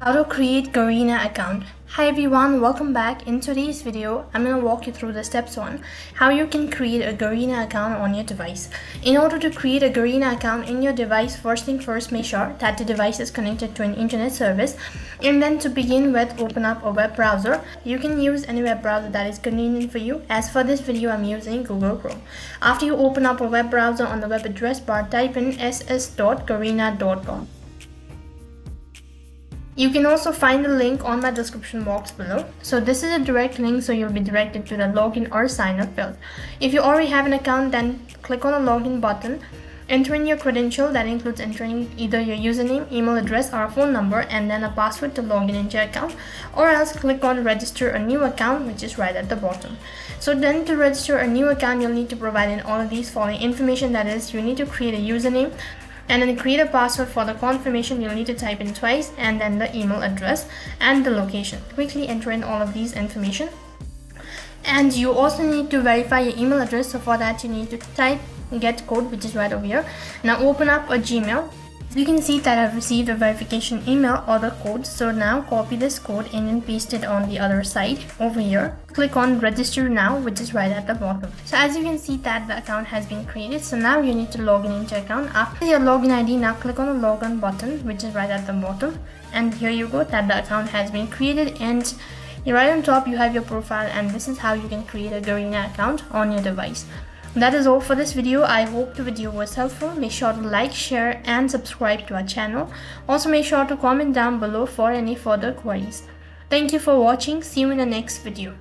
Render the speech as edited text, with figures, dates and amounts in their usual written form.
How to create Garena account. Hi everyone, welcome back. In today's video, I'm going to walk you through the steps on how you can create a Garena account on your device. In order to create a Garena account in your device, first thing first, make sure that the device is connected to an internet service. And then to begin with, open up a web browser. You can use any web browser that is convenient for you. As for this video, I'm using Google Chrome. After you open up a web browser, on the web address bar, type in ss.garena.com. You can also find the link on my description box below. So this is a direct link, so you'll be directed to the login or sign up field. If you already have an account, then click on the login button. Enter in your credential, that includes entering either your username, email address or a phone number, and then a password to log in into your account, or else click on register a new account, which is right at the bottom. So then to register a new account, you'll need to provide in all of these following information. That is, you need to create a username, and then create a password. For the confirmation, you'll need to type in twice, and then the email address and the location. Quickly enter in all of these information. And you also need to verify your email address. So for that, you need to type get code, which is right over here. Now open up a Gmail. You can see that I've received a verification email or the code. So now copy this code and then paste it on the other side over here. Click on register now, which is right at the bottom. So as you can see that the account has been created. So now you need to log in into your account. After your login ID, now click on the login button, which is right at the bottom. And here you go, that the account has been created, and right on top you have your profile, and this is how you can create a Garena account on your device. That is all for this video. I hope the video was helpful. Make sure to like, share and subscribe to our channel. Also make sure to comment down below for any further queries. Thank you for watching. See you in the next video.